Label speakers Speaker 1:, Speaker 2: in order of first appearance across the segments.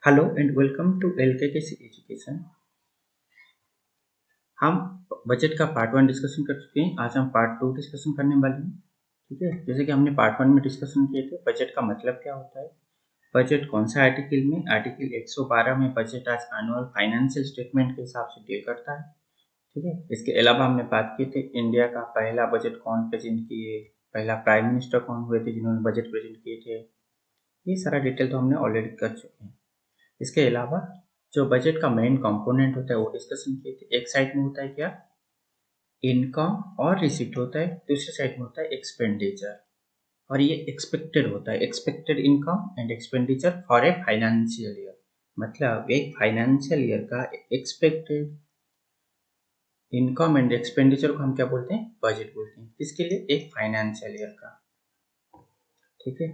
Speaker 1: Hello and welcome to LKKC education. हम budget का part 1 discussion कर चुके हैं। आज हम पार्ट 2 डिस्कशन करने वाले हैं। ठीक है, जैसे कि हमने पार्ट 1 में डिस्कशन किए थे, बजट का मतलब क्या होता है, बजट कौन सा आर्टिकल में, आर्टिकल 112 में बजट आज एनुअल फाइनेंशियल स्टेटमेंट के हिसाब से डील करता है। ठीक है, इसके अलावा हमने बात की थी इंडिया का पहला बजट कौन प्रेजेंट किए, पहला प्राइम मिनिस्टर कौन हुए थे जिन्होंने बजट प्रेजेंट किए थे। ये सारा डिटेल तो हमने ऑलरेडी कर चुके हैं। इसके अलावा जो बजट का मेन कंपोनेंट होता है वो डिस्कशन किए थे। एक साइड में होता है क्या, इनकम और रिसीट होता है, दूसरे साइड में होता है एक्सपेंडिचर, और ये एक्सपेक्टेड होता है, expected income and expenditure for a financial year. मतलब एक फाइनेंशियल ईयर का एक्सपेक्टेड इनकम एंड एक्सपेंडिचर को हम क्या बोलते हैं, बजट बोलते हैं। किसके लिए, एक फाइनेंशियल ईयर का। ठीक है,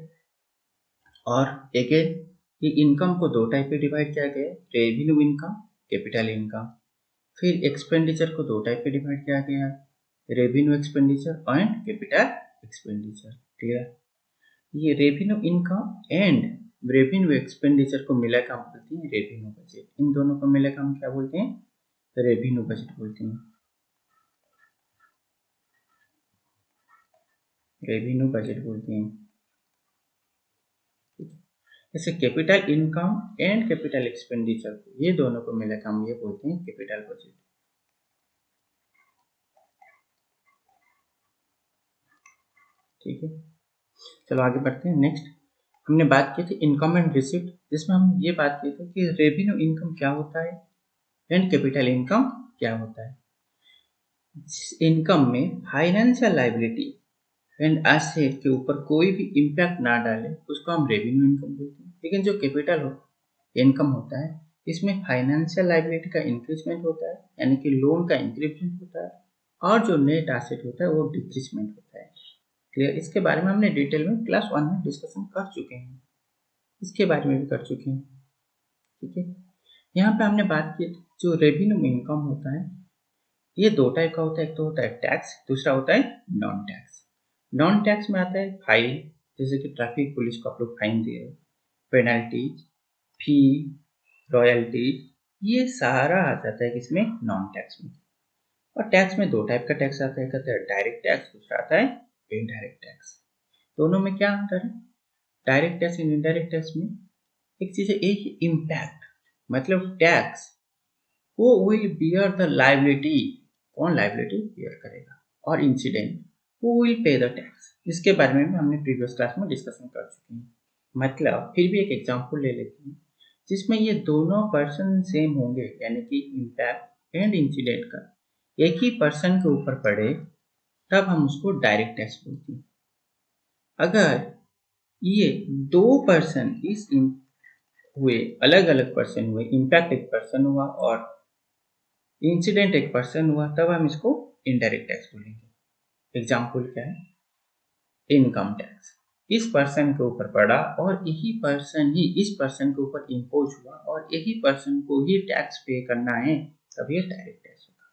Speaker 1: और अगेन ये इनकम को दो टाइप पे डिवाइड किया गया है, रेवेन्यू इनकम, कैपिटल इनकम। फिर एक्सपेंडिचर को दो टाइप पे डिवाइड किया गया है, revenue expenditure and capital expenditure. Clear. ये revenue income and revenue expenditure को मिलाकर हम बोलते हैं रेवेन्यू बजट। इन दोनों को मिलाकर हम क्या बोलते हैं, रेवेन्यू बजट बोलते हैं, रेवेन्यू बजट बोलते हैं। जैसे capital income and capital expenditure को, ये दोनों को मिलाकर हम ये बोलते हैं कैपिटल बजट। ठीक है, चलो आगे बढ़ते हैं। नेक्स्ट हमने बात की थी इनकम एंड रिसिप्ट, जिसमें हम ये बात की थी कि रेवेन्यू इनकम क्या होता है एंड कैपिटल इनकम क्या होता है। इनकम में फाइनेंशियल लायबिलिटी एंड एसेट के ऊपर कोई भी इम्पैक्ट ना डाले उसको हम रेवेन्यू इनकम बोलते हैं। लेकिन जो कैपिटल इनकम होता है, इसमें फाइनेंशियल लायबिलिटी का इंक्रीजमेंट होता है, यानी कि लोन का इंक्रीजमेंट होता है, और जो नेट एसेट होता है वो डिक्रीजमेंट होता है। क्लियर। इसके बारे में हमने डिटेल में क्लास 1 में डिस्कशन कर चुके हैं, इसके बारे में भी कर चुके हैं। ठीक है, यहाँ पे हमने बात की जो रेवेन्यू इनकम होता है ये दो टाइप का होता है, एक तो होता है टैक्स, दूसरा होता है नॉन टैक्स। नॉन टैक्स में आता है फाइन, जैसे कि ट्रैफिक पुलिस को आप लोग फाइन दे रहे हो, पेनल्टीज, फी, रॉयल्टीज, ये सारा आ जाता है किसमें, नॉन टैक्स में। और टैक्स में दो टाइप का टैक्स आता है, कहते हैं डायरेक्ट टैक्स, दूसरा आता है इनडायरेक्ट टैक्स। दोनों में क्या अंतर है, direct tax and indirect tax में एक चीज है, एक इम्पैक्ट, मतलब टैक्स वो विल बियर द लायबिलिटी, कौन लायबिलिटी बियर करेगा, और incident who will pay the tax. इसके बारे में भी हमने प्रीवियस क्लास में डिस्कशन कर चुके हैं। मतलब फिर भी एक एग्जांपल ले लेते हैं जिसमें ये दोनों पर्सन सेम होंगे, यानी कि इम्पैक्ट एंड इंसिडेंट का एक ही पर्सन के ऊपर पड़े, तब हम उसको डायरेक्ट टैक्स बोलते हैं। अगर ये दो पर्सन इस हुए, अलग अलग पर्सन हुए, इम्पैक्ट एक पर्सन हुआ और इंसिडेंट एक पर्सन हुआ, तब हम इसको इनडायरेक्ट टैक्स बोलेंगे। एग्जाम्पल क्या है, इनकम टैक्स इस पर्सन के ऊपर पड़ा और यही पर्सन ही इस पर्सन के ऊपर इम्पोज हुआ और यही पर्सन को ही टैक्स पे करना है, तब ये डायरेक्ट टैक्स होगा।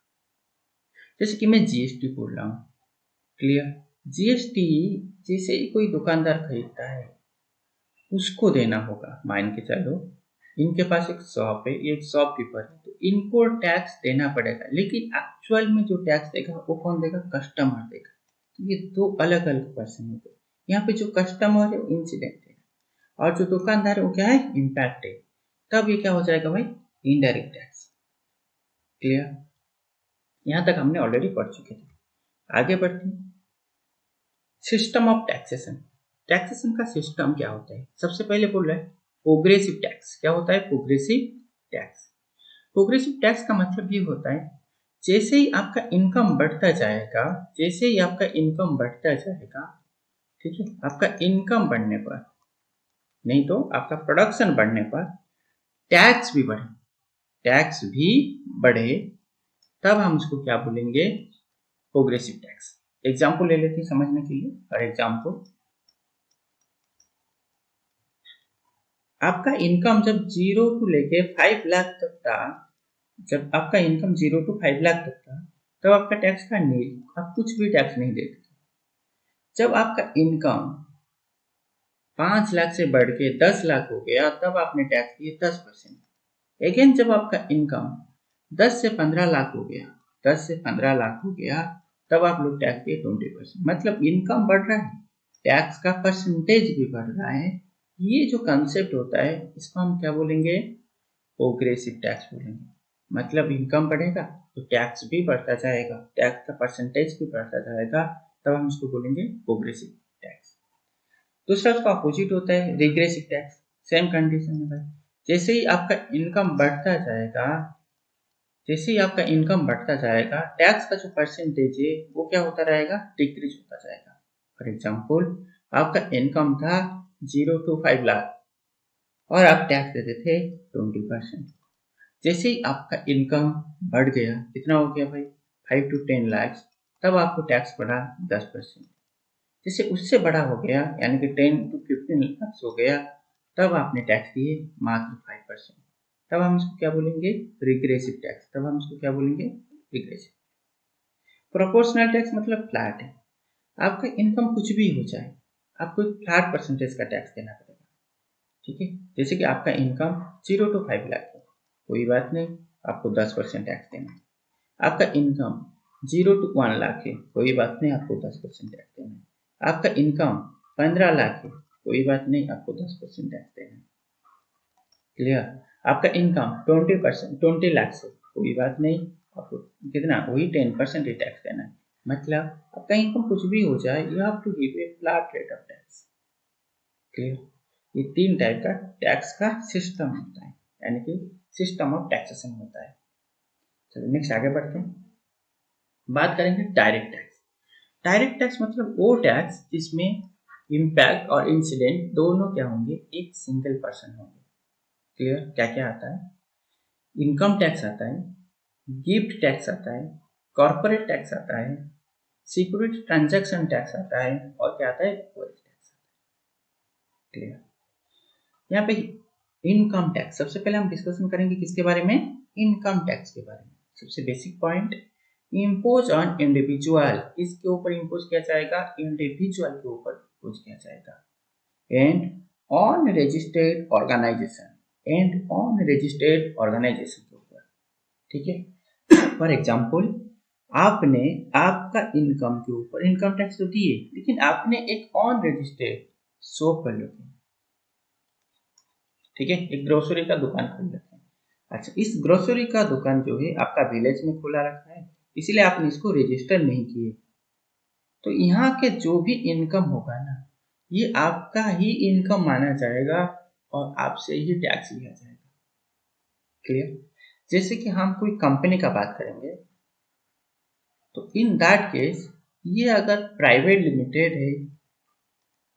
Speaker 1: जैसे कि मैं जीएसटी बोल रहा हूँ। क्लियर। जीएसटी जैसे कोई दुकानदार खरीदता है उसको देना होगा, मान के चलो इनके पास एक शॉप है, एक शॉपकीपर है, तो इनको टैक्स देना पड़ेगा, लेकिन एक्चुअल में जो टैक्स देगा वो कौन देगा, कस्टमर देगा। तो ये दो अलग अलग पर्सन हो गए। यहाँ पे जो कस्टमर है वो इंसिडेंट है और जो दुकानदार है वो क्या है, इम्पैक्ट है। तब ये क्या हो जाएगा भाई, इनडायरेक्ट टैक्स। क्लियर। यहाँ तक हमने ऑलरेडी पढ़ चुके थे। आगे बढ़ते हैं, सिस्टम ऑफ टैक्सेशन। टैक्सेशन का सिस्टम क्या होता है, सबसे पहले बोल रहा है प्रोग्रेसिव टैक्स। क्या होता है, प्रोग्रेसिव टैक्स। प्रोग्रेसिव टैक्स का मतलब ये होता है जैसे ही आपका इनकम बढ़ता जाएगा, जैसे ही आपका इनकम बढ़ता जाएगा, ठीक है, आपका इनकम बढ़ने पर, नहीं तो आपका प्रोडक्शन बढ़ने पर टैक्स भी बढ़े, टैक्स भी बढ़े, तब हम उसको क्या बोलेंगे, प्रोग्रेसिव टैक्स। एग्जाम्पल ले लेते हैं समझने के लिए। फॉर एग्जाम्पल, आपका इनकम जब 0 टू लेके 5 लाख तक था, जब आपका इनकम 0 टू 5 लाख तक था, तब आपका टैक्स था नील, आप कुछ भी टैक्स नहीं देते। जब आपका इनकम 5 लाख से बढ़ के 10 लाख हो गया तब आपने टैक्स दिए 10%। अगेन जब आपका इनकम 10 से 15 लाख हो गया, 10 से 15 लाख हो गया तब आप लोग टैक्स दिए 20%। मतलब इनकम बढ़ रहा है, टैक्स का परसेंटेज भी बढ़ रहा है। ये जो कंसेप्ट होता है इसको हम क्या बोलेंगे, प्रोग्रेसिव टैक्स बोलेंगे। मतलब इनकम बढ़ेगा तो टैक्स भी बढ़ता जाएगा, टैक्स का परसेंटेज भी बढ़ता जाएगा, तब हम इसको बोलेंगे प्रोग्रेसिव टैक्स। दूसरा उसका अपोजिट होता है रिग्रेसिव टैक्स। सेम कंडीशन है भाई, जैसे ही आपका इनकम बढ़ता जाएगा, जैसे ही आपका इनकम बढ़ता जाएगा टैक्स का जो परसेंटेज है वो क्या होता रहेगा, डिक्रीज होता जाएगा। फॉर एग्जाम्पल आपका इनकम था 0 to 5 लाख और आप टैक्स देते थे 20%। जैसे ही आपका इनकम बढ़ गया, कितना हो गया भाई 5 to 10 लाख, तब आपको टैक्स बढ़ा 10%। जैसे उससे बड़ा हो गया यानी कि 10 to 15 लाख हो गया, तब आपने टैक्स दिए मात्र 5%। तब हम इसको क्या बोलेंगे, रिग्रेसिव टैक्स। तब हम इसको क्या बोलेंगे, रिग्रेसिव। प्रोपोर्शनल टैक्स मतलब फ्लैट है, आपका इनकम कुछ भी हो जाए आपको एक फ्लैट परसेंटेज का टैक्स देना पड़ेगा। ठीक है, जैसे कि आपका इनकम 0 to 5 लाख है, कोई बात नहीं, आपको 10% टैक्स देना है। आपका इनकम 0 to 1 लाख है, कोई बात नहीं, आपको 10% टैक्स देना है। आपका इनकम 15 लाख है, कोई बात नहीं, आपको 10% टैक्स देना है। क्लियर। आपका इनकम 20 लाख से, कोई बात नहीं, आपको कितना, वही 10% ही टैक्स देना है। मतलब आपका इनकम कुछ भी हो जाए, you have to give a flat rate of tax. Clear. ये 3 टाइप का टैक्स का सिस्टम होता है, यानी कि सिस्टम ऑफ टैक्सेशन होता है। चलो नेक्स्ट आगे बढ़ते हैं, बात करेंगे डायरेक्ट टैक्स। डायरेक्ट टैक्स मतलब वो टैक्स जिसमें इम्पैक्ट और इंसिडेंट दोनों क्या होंगे, एक सिंगल पर्सन होंगे। क्लियर। क्या क्या आता है, इनकम टैक्स आता है, गिफ्ट टैक्स आता है, कॉर्पोरेट टैक्स आता है, सिक्योरिटी ट्रांजैक्शन टैक्स आता है, और क्या आता है, वेल्थ टैक्स। क्लियर। यहाँ पे इनकम टैक्स सबसे पहले हम डिस्कशन करेंगे किसके बारे में, इनकम टैक्स के बारे में। सबसे basic point, impose on individual, किसके ऊपर इम्पोज किया जाएगा, इंडिविजुअल के ऊपर इम्पोज किया जाएगा। And on registered organisation, and on registered organisation के ऊपर। ठीक है। फॉर एग्जाम्पल आपने आपका इनकम के ऊपर इनकम टैक्स तो दिए, लेकिन आपने एक ऑन रजिस्टर्ड शॉप कर लो, ठीक है, एक ग्रोसरी का दुकान खोल रखा है। अच्छा, इस ग्रोसरी का दुकान जो है आपका विलेज में खोला रखा है, इसलिए आपने इसको रजिस्टर नहीं किए, तो यहाँ के जो भी इनकम होगा ना, ये आपका ही इनकम माना जाएगा और आपसे ही टैक्स लिया जाएगा। क्लियर। जैसे कि हम कोई कंपनी का बात करेंगे, तो इन दैट केस ये अगर प्राइवेट लिमिटेड है,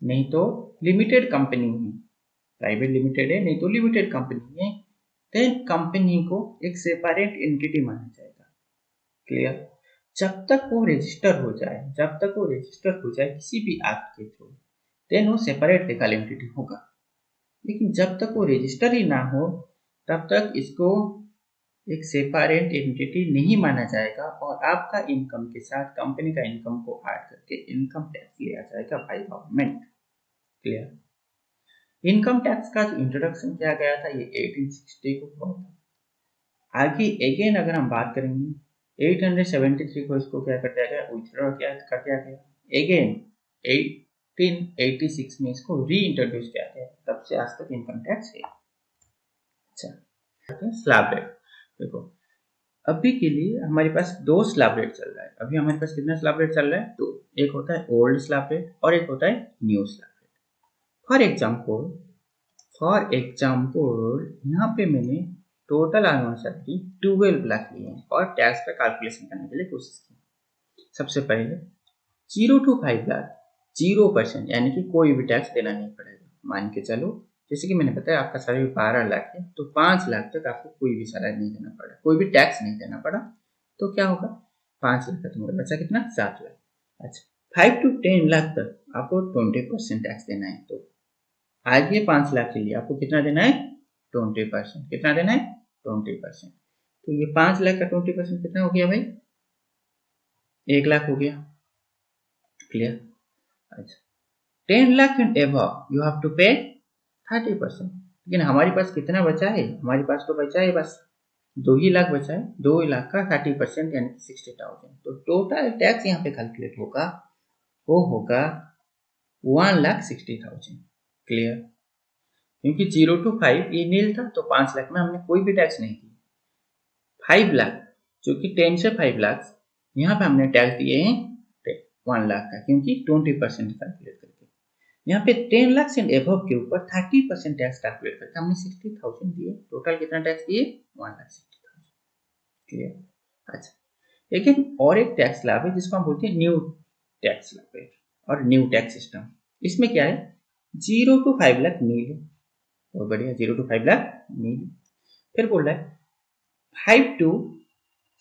Speaker 1: नहीं तो लिमिटेड कंपनी है, प्राइवेट लिमिटेड है नहीं तो लिमिटेड कंपनी है, देन कंपनी को एक सेपरेट एंटिटी माना जाएगा। क्लियर। जब तक वो रजिस्टर हो जाए, जब तक वो रजिस्टर हो जाए किसी भी एक्ट के थ्रू, देन वो सेपरेट लीगल एंटिटी होगा। लेकिन जब तक वो रजिस्टर ही ना हो तब तक इसको एक सेपरेट एंटिटी नहीं माना जाएगा, और आपका इनकम के साथ कंपनी का इनकम को ऐड करके इनकम टैक्स लिया जाएगा by government. Clear. Income tax का जो इंट्रोडक्शन किया गया था ये 1860 को हुआ था। आगे अगेन अगर हम बात करेंगे 873 को इसको क्या कर दिया गया, विथड्रॉ क्या कर दिया गया, अगेन 1886 में इसको री इंट्रोड्यूस किया गया, तब से आज तक इनकम टैक्स है। अच्छा, स्लैब रेट देखो, अभी के लिए हमारे पास 2 स्लैब रेट चल रहा है। अभी हमारे पास कितना स्लैब रेट चल रहा है, तो एक होता है ओल्ड स्लैब रेट और एक होता है new slab rate. For example यहाँ पे मैंने टोटल एनुअल सैलरी 12 लाख लिए हैं और टैक्स का कैलकुलेशन करने के लिए कोशिश की। सबसे पहले 0 to 5 लाख 0%, यानी कि कोई भी टैक्स देना नहीं पड़ेगा। मान के चलो जैसे कि मैंने बताया आपका सैलरी 12 लाख है, तो 5 लाख तक आपको कोई भी सैलरी नहीं देना पड़ा, कोई भी टैक्स नहीं देना पड़ा, तो क्या होगा, 5 लाख का तुम्हारा बचा कितना, 7 लाख। अच्छा, 5 to 10 लाख तक आपको 20% टैक्स देना है, तो आगे 5 लाख के लिए आपको कितना देना है, 20%। कितना देना है, 20%। तो ये 5 लाख का 20% कितना हो गया भाई, 1 लाख हो गया। क्लियर। अच्छा, 10 lakh and above you have to pay 30%। लेकिन हमारे पास कितना बचा है, हमारे पास तो बचा है बस 2 ही लाख बचा है, 2 लाख का 30% यानी 60,000। तो टोटल टैक्स यहाँ पे कैलकुलेट होगा, वो होगा 1,60,000। क्लियर? क्योंकि 0 to 5 ये नील था, तो 5 लाख में हमने कोई भी टैक्स नहीं दिया। 5 लाख जो कि 10 से 5 लाख यहाँ पे हमने टैक्स दिए हैं 1 लाख का, क्योंकि 20% कैलकुलेट करके। यहाँ पे 10 लाख एंड एबव के ऊपर 30% टैक्स कैलकुलेट करके हमने 60,000 दिए। टोटल कितना टैक्स दिए? 1,60,000। क्लियर? अच्छा, लेकिन और एक टैक्स स्लैब है जिसको हम बोलते हैं न्यू टैक्स स्लैब और न्यू टैक्स सिस्टम। इसमें क्या है, 0 to 5 लाख नील है, बहुत बढ़िया, 0 to 5 लाख नील। फिर बोल रहा है 5 to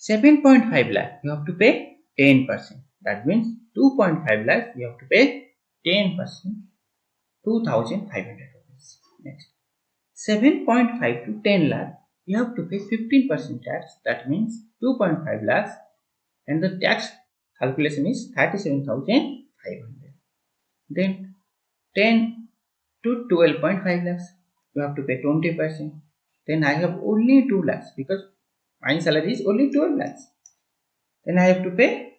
Speaker 1: 7.5 lakh you have to pay 10%. That means 2.5 lakh you have to pay 10%, 2,500 rupees. Next, 7.5 to 10 lakh you have to pay 15% tax. That means 2.5 lakhs, and the tax calculation is 37,500. Then 10 to 12.5 lakhs you have to pay 20%. Then I have only 2 lakhs because my salary is only 12 lakhs. Then I have to pay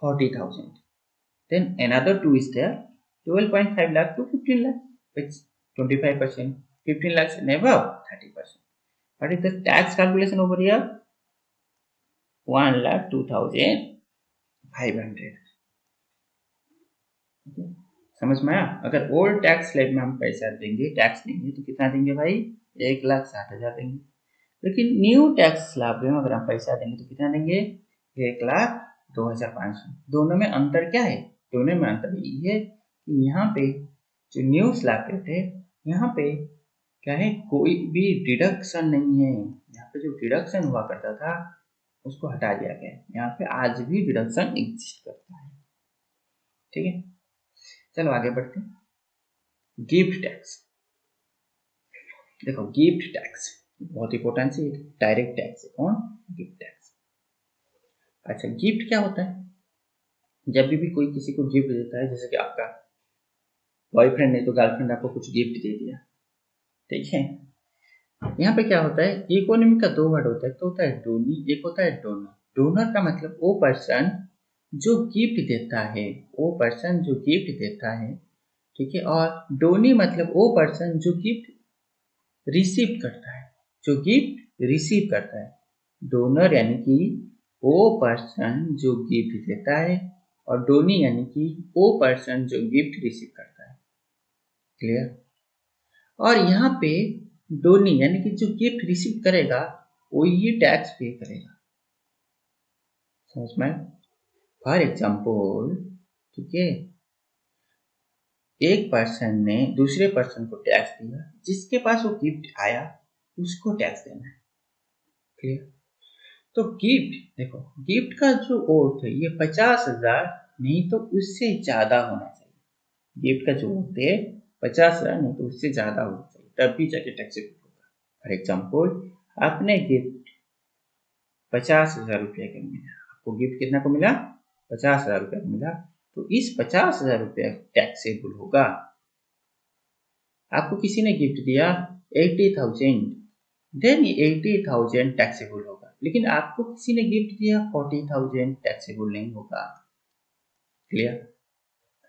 Speaker 1: 40,000. Then another 2 is there, 12.5 lakh to 15 lakh, which 25%, 15 lakhs and above 30%. What is the tax calculation over here? 1,02,500. समझ में आया? अगर old tax slab में हम पैसा देंगे, tax देंगे, तो कितना देंगे भाई? 1,60,000 देंगे। लेकिन न्यू टैक्स स्लैब में अगर हम पैसा देंगे तो कितना देंगे? 1,02,500। दोनों में अंतर क्या है? दोनों में अंतर ये है कि यहाँ पे जो न्यू स्लैब रेट है, यहाँ पे क्या है, कोई भी डिडक्शन नहीं है। यहाँ पे जो डिडक्शन हुआ करता था उसको हटा दिया गया है। यहाँ पे आज भी डिडक्शन एग्जिस्ट करता है। ठीक है, चलो आगे बढ़ते हैं। Gift tax. देखो, गिफ्ट टैक्स बहुत इंपॉर्टेंट है, डायरेक्ट टैक्स है। कौन? Gift tax. अच्छा, गिफ्ट क्या होता है? जब भी कोई किसी को गिफ्ट देता है, जैसे कि आपका बॉयफ्रेंड है तो गर्लफ्रेंड आपको कुछ गिफ्ट दे दिया, ठीक है। यहाँ पे क्या होता है, इकोनॉमी का 2 वर्ड होता है, तो होता है डोनी, एक होता है डोनर। डोनर का मतलब वो पर्सन जो गिफ्ट देता है, वो पर्सन जो गिफ्ट देता है, ठीक है। और डोनी मतलब वो पर्सन जो गिफ्ट रिसीव करता है, जो गिफ्ट रिसीव करता है। डोनर यानी कि वो पर्सन जो गिफ्ट देता है, और डोनी यानी कि वो पर्सन जो गिफ्ट रिसीव करता है। क्लियर? और यहाँ पे डोनी यानी कि जो गिफ्ट रिसीव करेगा वो ये टैक्स पे करेगा। समझ में? फॉर एग्जाम्पल, ठीक है, एक पर्सन ने दूसरे पर्सन को टैक्स दिया, जिसके पास वो गिफ्ट आया उसको टैक्स देना है। क्लियर? तो गिफ्ट, देखो, गिफ्ट का जो अर्थ है ये 50,000 नहीं तो उससे ज्यादा होना चाहिए। गिफ्ट का जो अर्थ है 50,000 नहीं तो उससे ज्यादा होना चाहिए, तब भी जाके टैक्सेबल होगा। फॉर एग्जाम्पल, आपने गिफ्ट 50,000 रुपये का मिला, आपको गिफ्ट कितना को मिला? 50,000 रुपये को मिला, तो इस 50,000 रुपये टैक्सेबल होगा। आपको किसी ने गिफ्ट दिया 80,000, देन 80,000 टैक्सेबल होगा। लेकिन आपको किसी ने गिफ्ट दिया 40,000, टैक्सेबल नहीं होगा। क्लियर?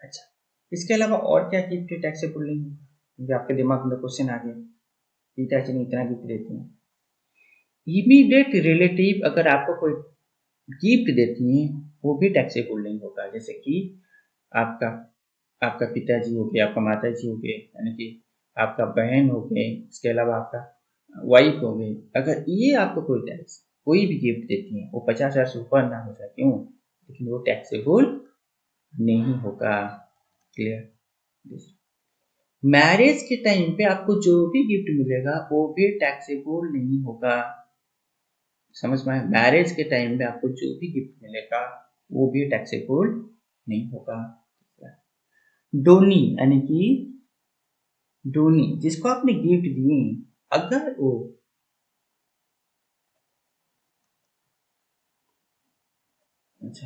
Speaker 1: अच्छा, इसके अलावा और क्या गिफ्ट टैक्सेबल नहीं होगा? क्योंकि आपके दिमाग में क्वेश्चन आ गया, पिताजी ने इतना गिफ्ट देते हैं। इमीडिएट रिलेटिव अगर आपको कोई गिफ्ट देती हैं वो भी टैक्सेबल नहीं होगा। जैसे कि आपका पिताजी हो गए, आपका माताजी हो गए, यानी कि आपका बहन हो गए, इसके अलावा आपका वाइफ हो गई। अगर ये आपको कोई टैक्स, कोई भी गिफ्ट देती है, वो 50,000 से ऊपर ना हो जाए, क्यों? लेकिन वो टैक्सेबल नहीं होगा। क्लियर? मैरिज के टाइम पे आपको जो भी गिफ्ट मिलेगा वो भी टैक्सेबल नहीं होगा। समझ में? मैरिज के टाइम में आपको जो भी गिफ्ट मिलेगा वो भी टैक्सेबल नहीं होगा। डोनी यानी कि डोनी जिसको आपने गिफ्ट दिए, अगर वो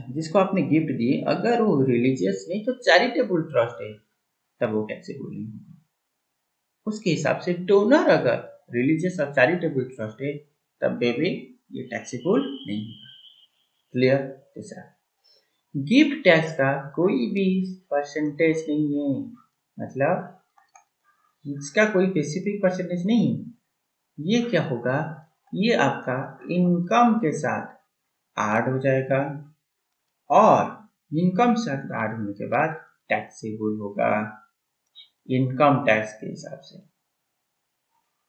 Speaker 1: जिसको आपने गिफ्ट दिए अगर वो रिलीजियस नहीं तो चैरिटेबल ट्रस्ट है, तब वो टैक्सेबल नहीं होगा। उसके हिसाब से डोनर अगर रिलीजियस और चैरिटेबल ट्रस्ट है तब भी ये टैक्सेबल नहीं होगा। क्लियर। तीसरा, गिफ्ट टैक्स का कोई भी परसेंटेज नहीं है, मतलब इसका कोई स्पेसिफिक परसेंटेज नहीं है। ये क्या होगा, ये आपका इनकम के साथ ऐड हो जाएगा और इनकम से ऐड होने के बाद टैक्सेबल होगा इनकम टैक्स के हिसाब से।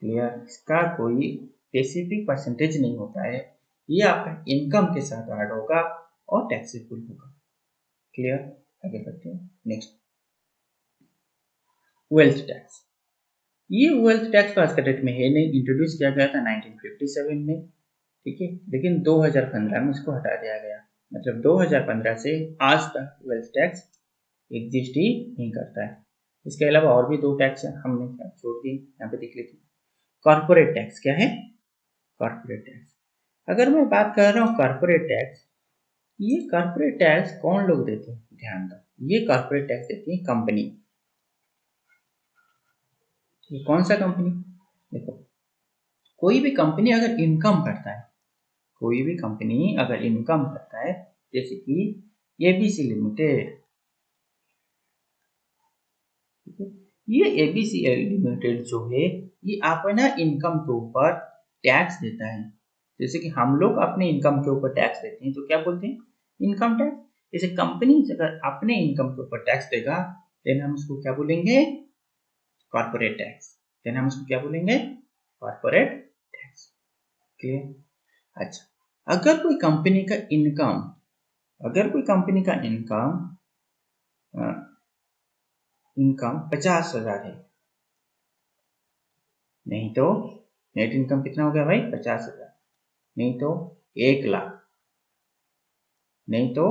Speaker 1: क्लियर। इसका कोई स्पेसिफिक परसेंटेज नहीं होता है, ये आपका इनकम के साथ ऐड होगा और टैक्सेबल होगा। क्लियर। आगे बढ़ते हैं। Next, wealth tax. ये वेल्थ टैक्स तो आज के डेट में है नहीं, इंट्रोड्यूस किया गया था 1957 में, ठीक है, लेकिन 2015 में इसको हटा दिया गया। मतलब 2015 से आज तक वेल्थ टैक्स एग्जिस्ट ही नहीं करता है। इसके अलावा और भी 2 टैक्स हमने क्या छोड़ दिए, यहाँ पे देख लेते हैं। कॉर्पोरेट टैक्स क्या है, कॉर्पोरेट टैक्स। अगर मैं बात कर रहा हूँ कॉर्पोरेट टैक्स, ये कॉर्पोरेट टैक्स कौन लोग देते हैं, ध्यान दो, ये कॉर्पोरेट टैक्स देती है कंपनी। ये कौन सा कंपनी, देखो कोई भी कंपनी अगर इनकम करता है, कोई भी कंपनी अगर इनकम करता है, जैसे कि एबीसी लिमिटेड, ये एबीसी लिमिटेड जो है ये अपना इनकम के ऊपर टैक्स देता है। जैसे कि हम लोग अपने इनकम के ऊपर टैक्स देते हैं तो क्या बोलते हैं, इनकम टैक्स। जैसे कंपनी अगर अपने इनकम के ऊपर टैक्स देगा देन हम उसको क्या बोलेंगे, कॉर्पोरेट टैक्स। देन हम उसको क्या बोलेंगे, कॉर्पोरेट टैक्स। क्लियर। अच्छा, अगर कोई कंपनी का इनकम, अगर कोई कंपनी का इनकम 50,000 है, नहीं तो नेट इनकम कितना हो गया भाई, 50,000, नहीं तो 1 लाख, नहीं तो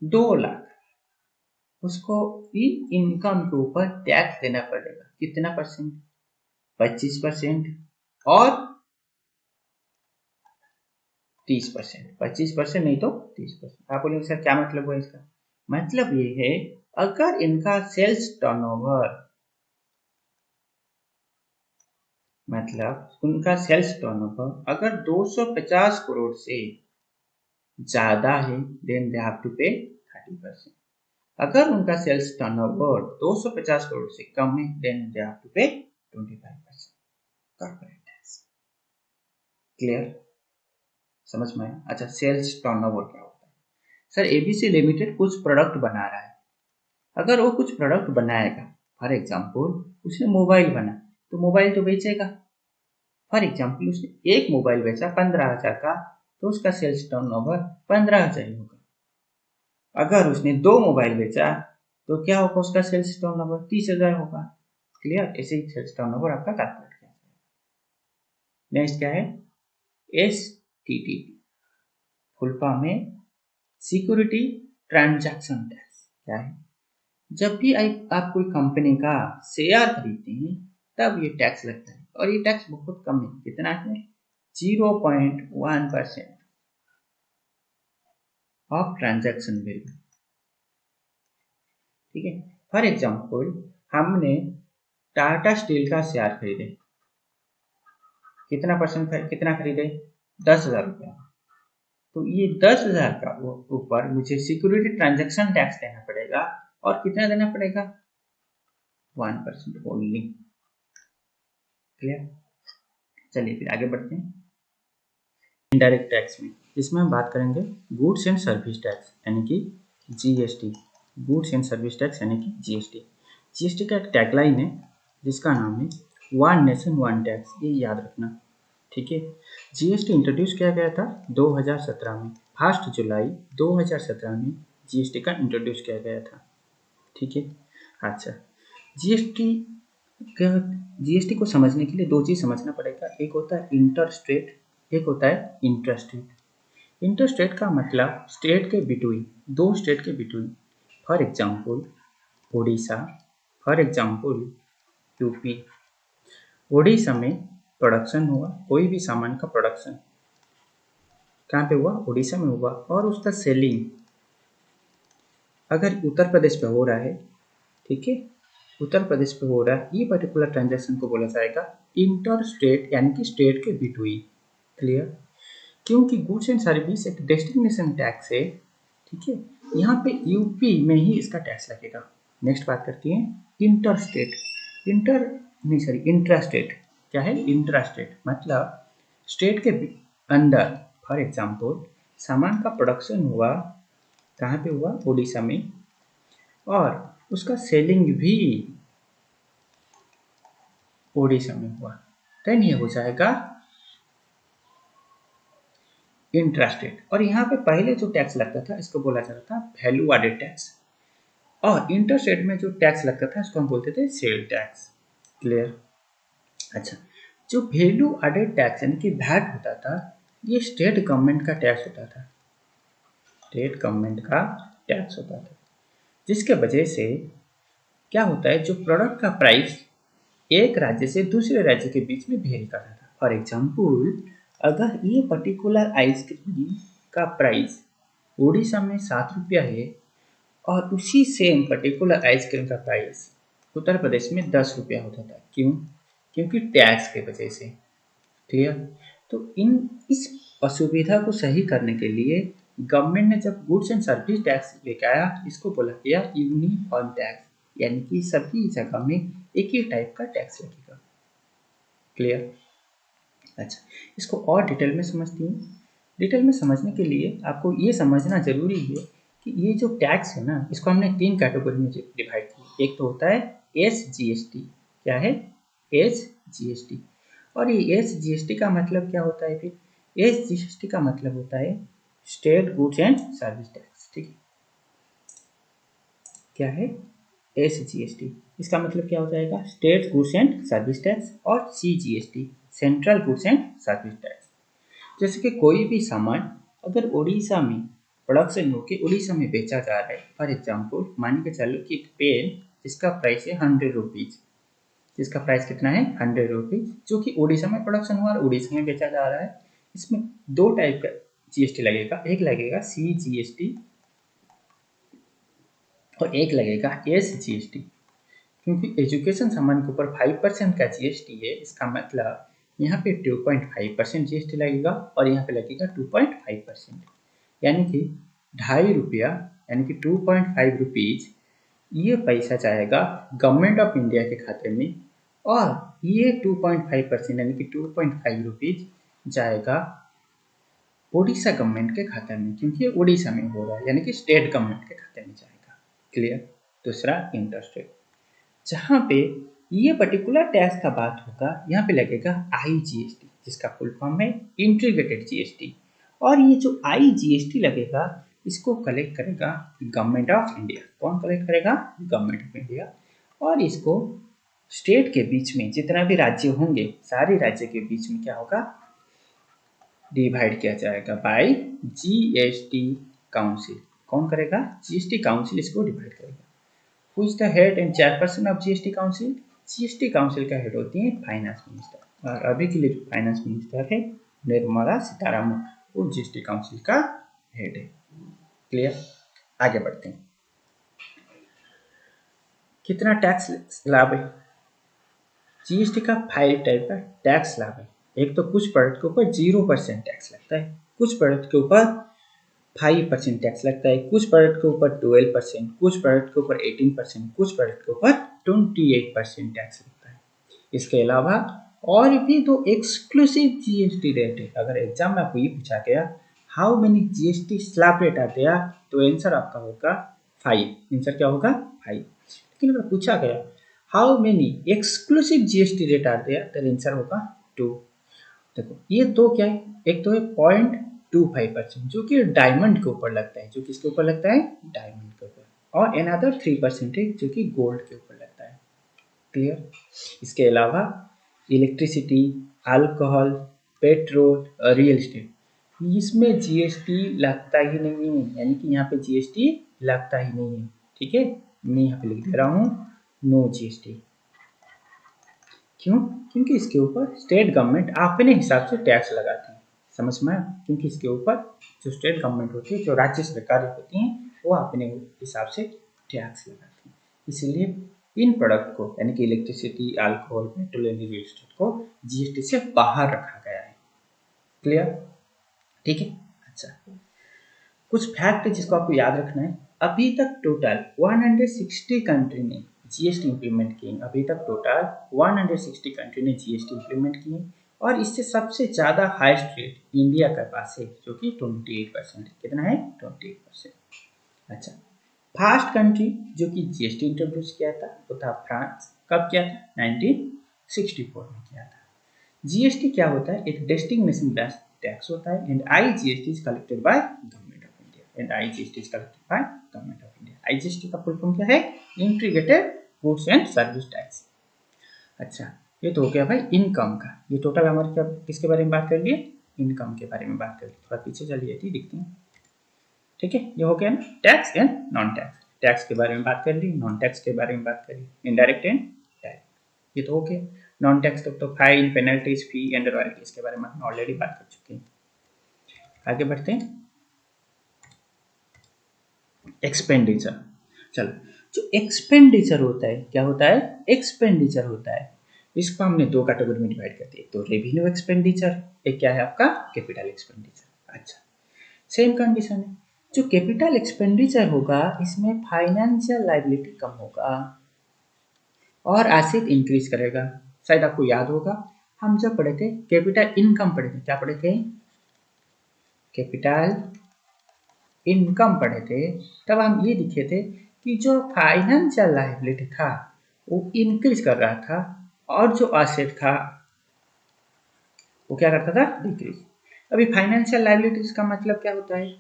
Speaker 1: 2 लाख, उसको इन इनकम के ऊपर टैक्स देना पड़ेगा। कितना परसेंट, 25% और 30%। 25% नहीं तो 30%। आप बोलेंगे सर क्या मतलब हुआ इसका, मतलब ये है अगर इनका सेल्स टर्नओवर, मतलब उनका सेल्स टर्नओवर अगर 250 करोड़ से ज्यादा है then they have to pay 30%। अगर उनका सेल्स टर्नओवर 250 करोड़ से कम है देन दे हैव टू पे 25% कॉर्पोरेट टैक्स। क्लियर, समझ में आया। अच्छा, सेल्स टर्नओवर क्या होता है, सर एबीसी लिमिटेड कुछ प्रोडक्ट बना रहा है, अगर वो कुछ प्रोडक्ट बनाएगा, फॉर एग्जांपल उसने मोबाइल बना तो मोबाइल तो बेचेगा। फॉर एग्जांपल उसने एक मोबाइल बेचा 15,000 का तो उसका सेल्स टर्नओवर 15,000 ही होगा। अगर उसने 2 मोबाइल बेचा तो क्या होगा, उसका सेल्स टर्नओवर 30,000 होगा। क्लियर। ऐसे ही सेल्स टर्नओवर आपका कैलकुलेट किया जाएगा। नेक्स्ट क्या है, एसटीटी, फुल फॉर्म है सिक्योरिटी ट्रांजैक्शन टैक्स। क्या है, जब भी आप कोई कंपनी का शेयर खरीदते हैं तब ये टैक्स लगता है और ये टैक्स बहुत कम है। कितना है, 0.1% ऑफ ट्रांजैक्शन वैल्यू। ठीक है, फॉर एग्जांपल हमने टाटा स्टील का शेयर खरीदे, कितना परसेंट, कितना खरीदे, 10,000 रुपया, तो ये 10,000 का ऊपर मुझे सिक्योरिटी ट्रांजैक्शन टैक्स देना पड़ेगा और कितना देना पड़ेगा, 1% ओनली। क्लियर। चलिए फिर आगे बढ़ते हैं इनडायरेक्ट टैक्स में, इसमें हम बात करेंगे गुड्स एंड सर्विस टैक्स यानी कि GST. Goods and service tax यानी कि जीएसटी। जीएसटी का एक टैगलाइन है जिसका नाम है वन नेशन वन टैक्स, ये याद रखना। ठीक है, जीएसटी इंट्रोड्यूस किया गया था 2017 में, 1 जुलाई 2017 में जीएसटी का इंट्रोड्यूस किया गया था। ठीक है। अच्छा, जीएसटी को समझने के लिए 2 चीज़ समझना पड़ेगा, एक होता है इंटरस्टेट, एक होता है इंट्रास्टेट। इंटरस्टेट का मतलब स्टेट के बिटवीन, 2 स्टेट के between. For example Orissa, for example UP. Orissa में प्रोडक्शन हुआ, कोई भी सामान का प्रोडक्शन कहाँ पे हुआ, उड़ीसा में हुआ, और उसका सेलिंग अगर उत्तर प्रदेश पे हो रहा है, ठीक है, उत्तर प्रदेश पे हो रहा है, ये पर्टिकुलर ट्रांजैक्शन को बोला जाएगा इंटर स्टेट, यानी कि स्टेट के बिटवीन। क्लियर? क्योंकि गुड्स एंड सर्विस एक डेस्टिनेशन टैक्स है, ठीक है, यहाँ पे यूपी में ही इसका टैक्स लगेगा। नेक्स्ट बात करती हैं इंटर स्टेट। Intra state. क्या है? इंट्रा स्टेट मतलब स्टेट के अंदर। फॉर एग्जाम्पल सामान का प्रोडक्शन हुआ, कहाँ पे हुआ? उड़ीसा में, और उसका सेलिंग भी उड़ीसा में हुआ, देन ये हो जाएगा इंट्रास्टेट। और यहाँ पे पहले जो टैक्स लगता था इसको बोला जाता था वैल्यू एडेड टैक्स, और इंटरस्टेट में जो टैक्स लगता था इसको हम बोलते थे सेल टैक्स। क्लियर? अच्छा, जो वैल्यू एडेड टैक्स यानी कि वैट होता था, ये स्टेट गवर्नमेंट का टैक्स होता था, स्टेट गवर्नमेंट का टैक्स होता था, जिसके वजह से क्या होता है, जो प्रोडक्ट का प्राइस एक राज्य से दूसरे राज्य के बीच में वेरी करता था। फॉर एग्जाम्पल अगर ये पर्टिकुलर आइसक्रीम का प्राइस उड़ीसा में 7 रुपया है, और उसी सेम पर्टिकुलर आइसक्रीम का प्राइस उत्तर प्रदेश में 10 रुपया होता था। क्यों? क्योंकि टैक्स के वजह से। क्लियर? तो इस असुविधा को सही करने के लिए गवर्नमेंट ने जब गुड्स एंड सर्विस टैक्स लेके आया, इसको बोला गया यूनिफॉर्म टैक्स, यानी कि सभी जगह में एक ही टाइप का टैक्स लगेगा। क्लियर? अच्छा, इसको और डिटेल में समझती हूँ। डिटेल में समझने के लिए आपको ये समझना जरूरी है कि ये जो टैक्स है ना, इसको हमने 3 कैटेगरी में डिवाइड किया। एक तो होता है SGST। क्या है? SGST। और ये SGST का मतलब क्या होता है? फिर SGST का मतलब होता है state goods and service tax. ठीक है? क्या है? SGST। इसका मतलब क्या हो जाएगा? State goods and service tax. और CGST central goods and service tax. जैसे कि कोई भी सामान अगर उड़ीसा में प्रोडक्शन होकर उड़ीसा में बेचा जा रहा है, फॉर एग्जाम्पल मान के चलो कि एक पेन जिसका प्राइस है 100 रुपीज़, जिसका प्राइस कितना है? 100 रुपीज़, जो कि उड़ीसा में प्रोडक्शन हुआ और उड़ीसा में बेचा जा रहा है। इसमें 2 टाइप का GST लगेगा, एक लगेगा CGST और एक लगेगा SGST। क्योंकि एजुकेशन सामान के ऊपर 5% का GST है, इसका मतलब यहाँ पे 2.5% GST लगेगा और यहाँ पे लगेगा 2.5%, यानी कि 2.5 रुपया, यानी कि 2.5 रुपीज़ ये पैसा जाएगा गवर्नमेंट ऑफ इंडिया के खाते में, और ये 2.5% यानी कि 2.5 रुपीज़ जाएगा उड़ीसा गवर्नमेंट के खाते में, क्योंकि ये उड़ीसा में हो रहा है, यानी कि स्टेट गवर्नमेंट के खाते में जाएगा। क्लियर? दूसरा इंटरेस्ट, जहाँ पे ये पर्टिकुलर टैक्स का बात होगा, यहाँ पे लगेगा IGST, जिसका फुल फॉर्म है इंटीग्रेटेड GST। और ये जो IGST लगेगा, इसको कलेक्ट करेगा गवर्नमेंट ऑफ इंडिया। कौन कलेक्ट करेगा? Government of India. और इसको स्टेट के बीच में जितना भी राज्य होंगे, सारे राज्य के बीच में क्या होगा? डिवाइड किया जाएगा बाय GST काउंसिल। कौन करेगा? GST काउंसिल इसको डिवाइड करेगा। Who is the head and chairperson of GST council? GST council का हेड होती है फाइनेंस मिनिस्टर, और अभी के लिए फाइनेंस मिनिस्टर है निर्मला सीतारामन, वो GST काउंसिल का हेड है। क्लियर? आगे बढ़ते हैं। कितना टैक्स स्लैब है? GST का 5 टाइप का टैक्स स्लैब है। एक तो कुछ प्रोडक्ट के ऊपर 0% टैक्स लगता है, कुछ प्रोडक्ट के ऊपर 5% टैक्स लगता है, कुछ प्रोडक्ट के ऊपर 12%, कुछ प्रोडक्ट के ऊपर 18%, कुछ प्रोडक्ट के ऊपर 28% टैक्स लगता है। इसके अलावा और भी दो एक्सक्लूसिव GST रेट है। अगर एग्जाम में आपको ये पूछा गया how many GST slab rate आते हैं, तो आंसर आपका होगा 5। आंसर क्या होगा? 5। लेकिन अगर पूछा गया how many exclusive GST rate आते हैं, तो आंसर होगा 2। देखो ये दो क्या है, एक तो है 0.25% जो कि डायमंड के ऊपर लगता है, जो किसके ऊपर लगता है? डायमंड के ऊपर, और अनदर 3% है जो कि गोल्ड के ऊपर लगता है। क्लियर? इसके अलावा electricity, alcohol, petrol, real estate, इसमें GST लगता ही नहीं है, यानी कि यहाँ पे GST लगता ही नहीं है। ठीक है, मैं यहाँ पे लिख दे रहा हूँ नो GST। क्यों? क्योंकि इसके ऊपर स्टेट गवर्नमेंट अपने हिसाब से टैक्स लगाती है। समझ में आया? क्योंकि इसके ऊपर जो स्टेट गवर्नमेंट होती है, जो राज्य सरकारें होती हैं, वो अपने हिसाब से टैक्स लगाती हैं, इसीलिए इन प्रोडक्ट को यानी कि electricity, alcohol, petrol and real estate को जीएसटी से बाहर रखा गया है। क्लियर? ठीक है। अच्छा, कुछ फैक्ट है जिसको आपको याद रखना है। अभी तक टोटल 160 कंट्री ने जीएसटी इंप्लीमेंट किए। अभी तक टोटल 160 कंट्री ने जीएसटी इंप्लीमेंट किए और इससे सबसे ज़्यादा हाईएस्ट रेट इंडिया के पास है जो कि 28%। कितना है? 28%। अच्छा, फर्स्ट कंट्री जो कि जीएसटी इंट्रोड्यूस किया था वो था फ्रांस। कब किया था? 1964 में किया था। जीएसटी क्या होता है? एक डेस्टिनेशन बेस्ड टैक्स होता है and IGST is collected by government of India and IGST is collected by government of India. IGST का फुल फॉर्म क्या है? Integrated goods and service tax. अच्छा, ये तो हो गया भाई इनकम का। ये टोटल हमारे क्या किसके बारे में बात कर लिए? इनकम के बारे में बात कर ली। थोड़ा पीछे चलिए थी, दिखती हैं। ठीक है, ये हो गया ना tax and non tax. Tax के बारे में बात कर ली, नॉन टैक्स के बारे में बात कर ली, इनडायरेक्ट एंड डायरेक्ट। ये तो हो गया। नॉन टैक्स तो fine, penalties, fee and royalties के बारे में हम ऑलरेडी बात कर चुके हैं। आगे बढ़ते हैं। एक्सपेंडिचर। चलो, जो एक्सपेंडिचर होता है क्या होता है? एक्सपेंडिचर होता है, इसको हमने दो कैटेगरी में डिवाइड कर दिया। तो रेवेन्यू एक्सपेंडिचर, एक क्या है आपका? Capital expenditure. अच्छा, सेम कंडीशन है। जो कैपिटल एक्सपेंडिचर होगा इसमें फाइनेंशियल लायबिलिटी कम होगा और एसेट इंक्रीज करेगा। शायद आपको याद होगा हम जब पढ़े थे कैपिटल इनकम पढ़े थे। क्या पढ़े थे? कैपिटल इनकम पढ़े थे। तब हम ये दिखे थे कि जो फाइनेंशियल लायबिलिटी था वो इंक्रीज कर रहा था और जो एसेट था वो क्या करता था? डिक्रीज। अभी फाइनेंशियल लायबिलिटीज का मतलब क्या होता है?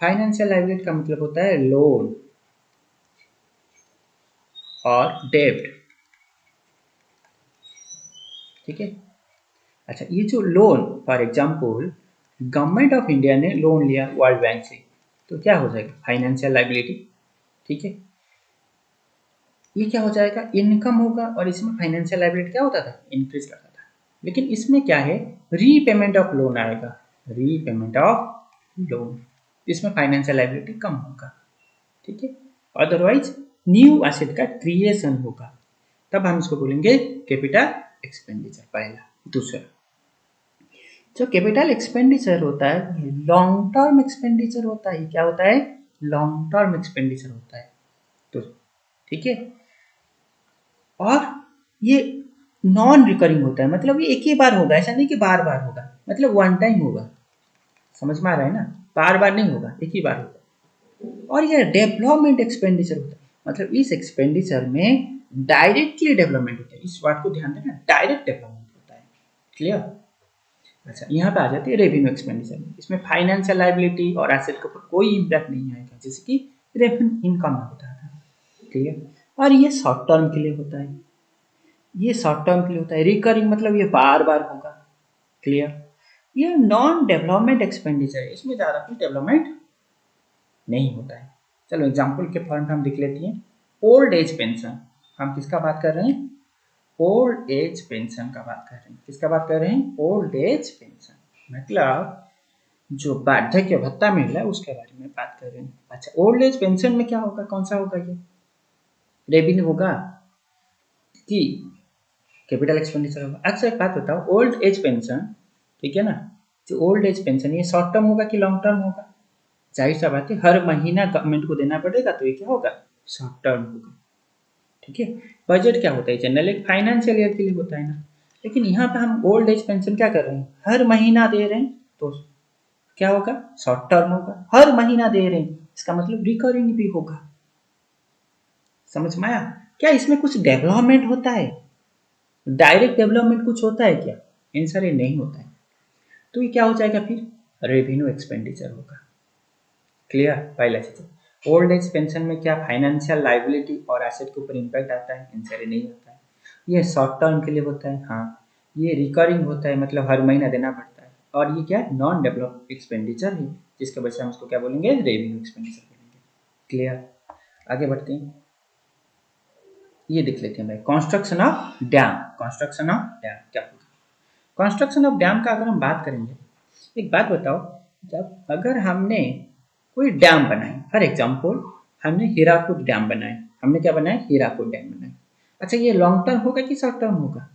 Speaker 1: फाइनेंशियल लायबिलिटी का मतलब होता है लोन और डेब्ट। ठीक है। अच्छा, ये जो loan, for example government of India ने लोन लिया वर्ल्ड बैंक से, तो क्या हो जाएगा? Financial liability. ठीक है, ये क्या हो जाएगा? इनकम होगा और इसमें फाइनेंशियल लायबिलिटी क्या होता था? इंक्रीज करता था। लेकिन इसमें क्या है? रीपेमेंट ऑफ लोन आएगा, रीपेमेंट ऑफ लोन। इसमें फाइनेंशियल लायबिलिटी कम होगा। ठीक है, अदरवाइज न्यू एसेट का क्रिएशन होगा, तब हम इसको बोलेंगे कैपिटल एक्सपेंडिचर। पहला। दूसरा, जो कैपिटल एक्सपेंडिचर होता है ये लॉन्ग टर्म एक्सपेंडिचर होता है। क्या होता है? लॉन्ग टर्म एक्सपेंडिचर होता है। तो ठीक है, और ये नॉन रिकरिंग होता है, मतलब ये एक ही बार होगा, ऐसा नहीं कि बार बार होगा, मतलब वन टाइम होगा। समझ में आ रहा है ना? बार बार नहीं होगा, एक ही बार होगा। और ये डेवलपमेंट एक्सपेंडिचर होता है, मतलब इस एक्सपेंडिचर में डायरेक्टली डेवलपमेंट होता है। इस बात को ध्यान देना, डायरेक्ट डेवलपमेंट होता है। क्लियर? अच्छा, यहाँ पे आ जाती है रेवेन्यू एक्सपेंडिचर में। इसमें फाइनेंशियल लायबिलिटी और एसेट के ऊपर कोई इम्पैक्ट नहीं आएगा, जैसे कि रेवेन्यू इनकम में होता था। क्लियर? और ये शॉर्ट टर्म के लिए होता है, ये शॉर्ट टर्म के लिए होता है। रिकरिंग मतलब ये बार बार होगा। क्लियर? ये नॉन डेवलपमेंट एक्सपेंडिचर है, इसमें ज़्यादा कुछ डेवलपमेंट नहीं होता है। चलो एग्जाम्पल के फॉर्म में हम देख लेते हैं। ओल्ड एज पेंशन, हम किसका बात कर रहे हैं? ओल्ड एज पेंशन का बात कर रहे हैं। किसका बात कर रहे हैं? ओल्ड एज पेंशन, मतलब जो वार्धक्य भत्ता मिल रहा है उसके बारे में बात कर रहे हैं। अच्छा, ओल्ड एज पेंशन में क्या होगा? कौन सा होगा? ये रेवेन्यू होगा कि कैपिटल एक्सपेंडिचर होगा? अच्छा, एक बात बताओ, ओल्ड एज पेंशन, ठीक है ना, जो ओल्ड एज पेंशन ये शॉर्ट टर्म होगा कि लॉन्ग टर्म होगा? जाहिर सा बात है, हर महीना गवर्नमेंट को देना पड़ेगा, तो ये क्या होगा? शॉर्ट टर्म होगा। ठीक है, बजट क्या होता है? जनरल एक फाइनेंशियल ईयर के लिए होता है ना। लेकिन यहाँ पे हम ओल्ड एज पेंशन क्या कर रहे हैं? हर महीना दे रहे हैं, तो क्या होगा? शॉर्ट टर्म होगा। हर महीना दे रहे हैं, इसका मतलब रिकरिंग भी होगा। समझ में आया? क्या इसमें कुछ डेवलपमेंट होता है? डायरेक्ट डेवलपमेंट कुछ होता है क्या? आंसर ये नहीं होता है। तो ये क्या हो जाएगा फिर? रेवेन्यू एक्सपेंडिचर होगा। क्लियर? पहला चीज, ओल्ड एज पेंशन में क्या फाइनेंशियल लायबिलिटी और एसेट के ऊपर इम्पैक्ट आता है? आंसर नहीं होता है। ये शॉर्ट टर्म के लिए होता है। हाँ, ये रिकरिंग होता है, मतलब हर महीना देना पड़ता है। और ये क्या है? नॉन डेवलप एक्सपेंडिचर है, जिसके वजह से हम इसको क्या बोलेंगे? रेवेन्यू एक्सपेंडिचर बोलेंगे। क्लियर? आगे बढ़ते हैं, ये देख लेते हैं भाई, construction of dam. Construction of dam क्या होगा? कंस्ट्रक्शन ऑफ डैम का अगर हम बात करेंगे, एक बात बताओ, जब अगर हमने कोई डैम बनाए, फॉर एग्जांपल हमने हीराकुद डैम बनाए, हमने क्या बनाया? हीराकुद डैम बनाए। अच्छा, ये लॉन्ग टर्म होगा कि शॉर्ट टर्म होगा?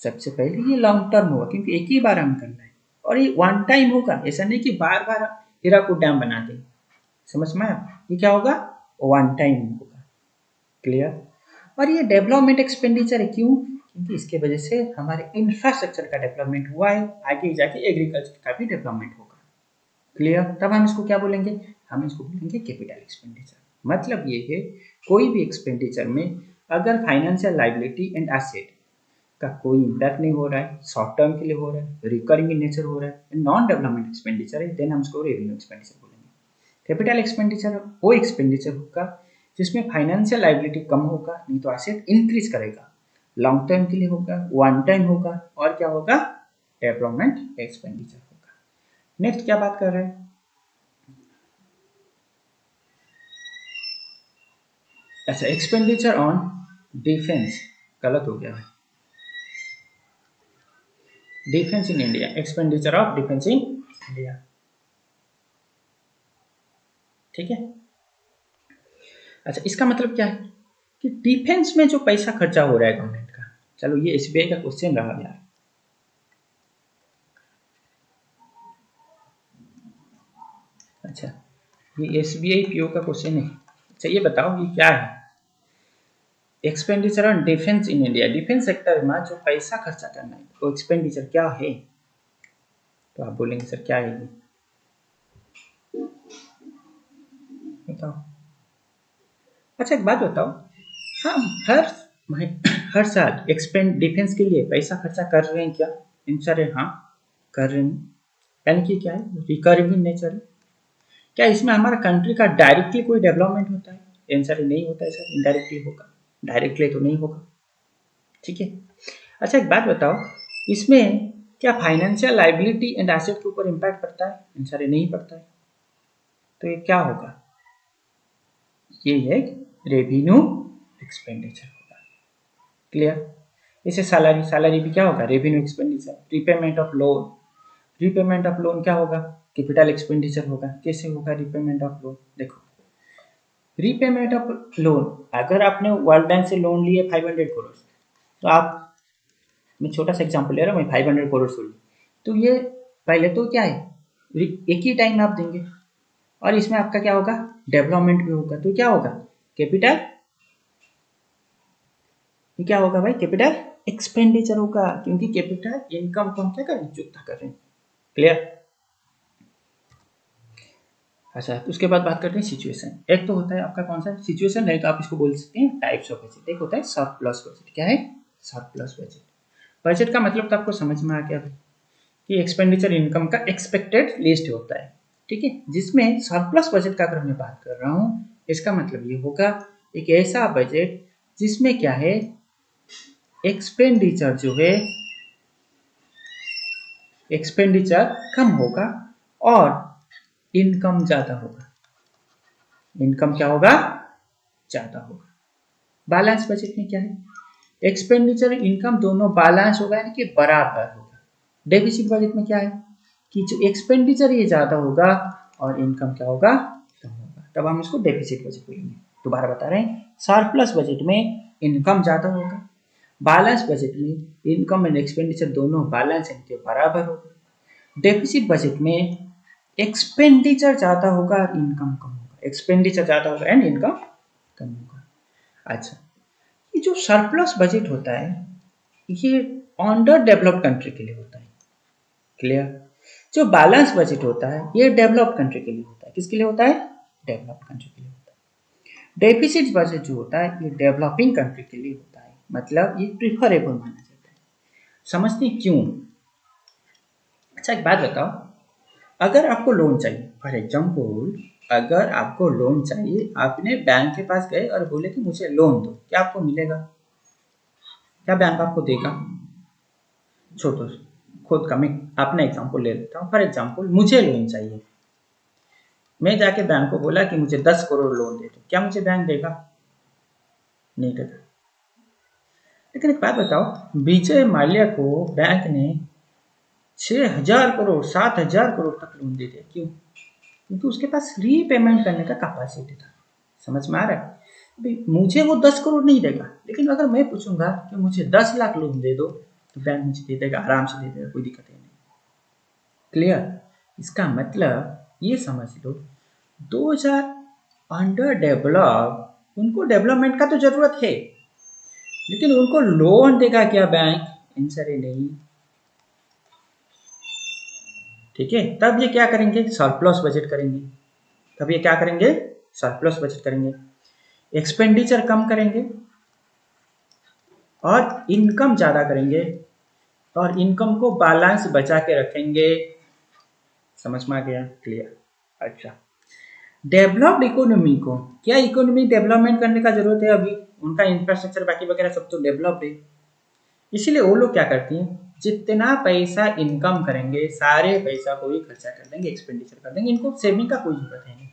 Speaker 1: सबसे पहले ये लॉन्ग टर्म होगा, क्योंकि एक ही बार हम करना है, और ये वन टाइम होगा। ऐसा नहीं कि बार बार हीराकुद डैम बना दें। समझ में आया? ये क्या होगा? वन टाइम होगा। क्लियर? और ये डेवलपमेंट एक्सपेंडिचर है। क्यों? क्योंकि इसके वजह से हमारे इंफ्रास्ट्रक्चर का डेवलपमेंट हुआ है, आगे जाके एग्रीकल्चर का भी डेवलपमेंट होगा। क्लियर? तब हम इसको क्या बोलेंगे? हम इसको बोलेंगे कैपिटल एक्सपेंडिचर। मतलब ये है, कोई भी एक्सपेंडिचर में अगर फाइनेंशियल लायबिलिटी एंड एसेट का कोई इम्पैक्ट नहीं हो रहा है, शॉर्ट टर्म के लिए हो रहा है, रिकरिंग इन नेचर हो रहा है, नॉन डेवलपमेंट एक्सपेंडिचर है, देन हम इसको रेवेन्यू एक्सपेंडिचर बोलेंगे। कैपिटल एक्सपेंडिचर वो एक्सपेंडिचर होगा जिसमें फाइनेंशियल लायबिलिटी कम होगा, नहीं तो एसेट इंक्रीज करेगा, लॉन्ग टर्म के लिए होगा, वन टाइम होगा, और क्या होगा? डेवलपमेंट एक्सपेंडिचर होगा। नेक्स्ट क्या बात कर रहे हैं? अच्छा, एक्सपेंडिचर ऑन डिफेंस। गलत हो गया है, defence in India, expenditure of defence in India. ठीक है। अच्छा, इसका मतलब क्या है कि डिफेंस में जो पैसा खर्चा हो रहा है गवर्नमेंट का, चलो ये एसबीआई का क्वेश्चन रहा यार। अच्छा, ये एसबीआई पीओ का क्वेश्चन है। अच्छा, ये बताओ ये क्या है? Expenditure on defence in India, defence sector में जो पैसा खर्चा करना है वो एक्सपेंडिचर क्या है? तो आप बोलेंगे सर क्या है ये, बताओ। अच्छा, एक बात बताओ, हम हर साल एक्सपेंड डिफेंस के लिए पैसा खर्चा कर रहे हैं क्या? आंसर है हाँ, कर रहे हैं। यानी कि क्या है? रिकरिंग इन नेचर है। क्या इसमें हमारा कंट्री का डायरेक्टली कोई डेवलपमेंट होता है? आंसर नहीं होता है सर, इनडायरेक्टली होगा, डायरेक्टली तो नहीं होगा। ठीक है। अच्छा, एक बात बताओ, इसमें क्या फाइनेंशियल लायबिलिटी एंड एसेट के ऊपर इम्पैक्ट पड़ता है? आंसर नहीं पड़ता है। तो ये क्या होगा? ये है रेवेन्यू एक्सपेंडिचर होगा। क्लियर? इसे सैलरी, सैलरी भी क्या होगा? Revenue expenditure. Repayment of loan, repayment of loan क्या होगा? कैपिटल एक्सपेंडिचर होगा। कैसे होगा रिपेमेंट ऑफ लोन? देखो, रीपेमेंट ऑफ लोन, अगर आपने वर्ल्ड बैंक से लोन लिए 500 करोड़, तो आप, मैं छोटा सा एग्जांपल ले रहा हूँ, मैं 500 करोड़ से ली, तो ये पहले तो क्या है, एक ही टाइम आप देंगे, और इसमें आपका क्या होगा? डेवलपमेंट भी होगा। तो क्या होगा? कैपिटल, ये क्या होगा भाई? कैपिटल एक्सपेंडिचर होगा, क्योंकि कैपिटल इनकम को हम क्या कर रहे हैं? चुकता कर रहे हैं। क्लियर? अच्छा, तो उसके बाद बात करते हैं सिचुएशन। एक तो होता है आपका कौन सा सिचुएशन, नहीं तो आप इसको बोल सकते हैं टाइप्स ऑफ बजट। एक होता है सरप्लस बजट। क्या है? Surplus budget. बजट का मतलब तो आपको समझ में आ गया कि एक्सपेंडिचर इनकम का एक्सपेक्टेड लिस्ट होता है। ठीक है। जिसमें सरप्लस बजट का अगर मैं बात कर रहा हूँ, इसका मतलब ये होगा एक ऐसा बजट जिसमें क्या है, एक्सपेंडिचर जो है, एक्सपेंडिचर कम होगा और इनकम ज्यादा होगा। इनकम क्या होगा? ज्यादा होगा। बैलेंस बजट में क्या है? एक्सपेंडिचर इनकम दोनों बैलेंस होगा, यानी कि बराबर होगा। डेफिसिट बजट में क्या है कि जो एक्सपेंडिचर ये ज्यादा होगा और इनकम क्या होगा? कम होगा। तब हम इसको डेफिसिट बजट बोलेंगे। दोबारा बता रहे हैं, सरप्लस बजट में इनकम ज्यादा होगा, बैलेंस बजट में इनकम एंड एक्सपेंडिचर दोनों बैलेंस इनके बराबर होगा। डेफिसिट बजट में एक्सपेंडिचर ज्यादा होगा और इनकम कम होगा, एक्सपेंडिचर ज्यादा होगा एंड इनकम कम होगा। अच्छा, ये जो सरप्लस बजट होता है ये अंडर डेवलप्ड कंट्री के लिए होता है। क्लियर? जो बैलेंस बजट होता है ये डेवलप्ड कंट्री के लिए होता है। किसके लिए होता है? डेवलप्ड कंट्री के लिए होता है। डेफिसिट बजट जो होता है ये डेवलपिंग कंट्री के लिए होता है, मतलब ये प्रिफरेबल माना जाता है। समझते हैं क्यों? अच्छा, एक बात बताओ, अगर आपको लोन चाहिए, फॉर एग्जाम्पल अगर आपको लोन चाहिए, आपने बैंक के पास गए और बोले कि मुझे लोन दो, क्या आपको मिलेगा? क्या बैंक आपको देगा? छोटो खुद का मैं अपना एग्जाम्पल ले लेता हूँ। फॉर एग्जाम्पल मुझे लोन चाहिए, मैं जाके बैंक को बोला कि मुझे 10 करोड़ लोन दे दो, क्या मुझे बैंक देगा? नहीं देगा। लेकिन एक बात बताओ, विजय माल्या को बैंक ने 6,000 करोड़ 7,000 करोड़ तक लोन दे दिया। क्यों? क्योंकि उसके पास रीपेमेंट करने का कैपेसिटी था। समझ में आ रहा है? मुझे वो 10 करोड़ नहीं देगा, लेकिन अगर मैं पूछूंगा कि मुझे 10 लाख लोन दे दो तो बैंक मुझे दे देगा, आराम से दे देगा, कोई दिक्कत नहीं। क्लियर? इसका मतलब ये समझ लो, दोज आर अंडर डेवलप, उनको डेवलपमेंट का तो जरूरत है, लेकिन उनको लोन देगा क्या बैंक? आंसर है नहीं। ठीक है, तब ये क्या करेंगे? सरप्लस बजट करेंगे। तब ये क्या करेंगे? सरप्लस बजट करेंगे, एक्सपेंडिचर कम करेंगे और इनकम ज्यादा करेंगे, और इनकम को बैलेंस बचा के रखेंगे। समझ में आ गया? क्लियर? अच्छा, डेवलप्ड इकोनॉमी को क्या इकोनॉमी डेवलपमेंट करने का जरूरत है? अभी उनका इंफ्रास्ट्रक्चर बाकी वगैरह सब तो डेवलप्ड है, इसीलिए वो लोग क्या करती हैं, जितना पैसा इनकम करेंगे सारे पैसा को ही खर्चा कर देंगे, एक्सपेंडिचर कर देंगे, इनको सेविंग का कोई जरूरत है नहीं।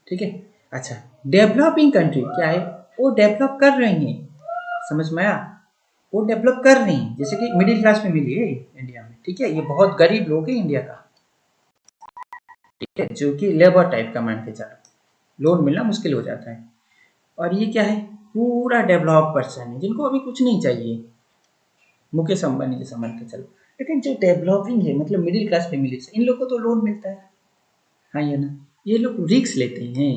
Speaker 1: ठीक है। अच्छा, डेवलपिंग कंट्री क्या है? वो डेवलप कर रही हैं। समझ में आया? वो डेवलप कर रही हैं, जैसे कि मिडिल क्लास फैमिली है इंडिया में। ठीक है, ये बहुत गरीब लोग हैं इंडिया का। ठीक है, जो कि लेबर टाइप का मान के चलो, लोन मिलना मुश्किल हो जाता है। और ये क्या है? पूरा डेवलप पर्सन है, जिनको अभी कुछ नहीं चाहिए, मुकेश अंबानी जैसा मान के चलो। लेकिन जो डेवलपिंग है, मतलब मिडिल क्लास फैमिली से, इन लोग को तो लोन मिलता है। हाँ ये ना, ये लोग रिस्क लेते हैं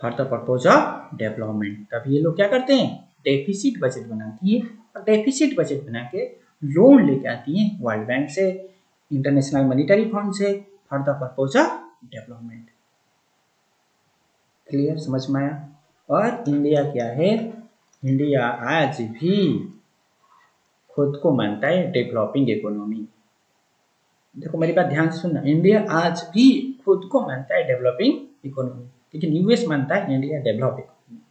Speaker 1: for the purpose of development. तब ये लोग क्या करते हैं? डेफिसिट बजट बनाती है, और डेफिसिट बजट बना के लोन लेके आती हैं वर्ल्ड बैंक से, इंटरनेशनल मॉनिटरी फंड से, for the purpose of development. Clear? समझ में आया? और इंडिया क्या है? इंडिया आज भी खुद को मानता है डेवलपिंग इकोनॉमी। देखो मेरी बात ध्यान से सुनना, इंडिया आज भी खुद को मानता है डेवलपिंग इकोनॉमी, लेकिन यूएस मानता है इंडिया डेवलप इकोनॉमी।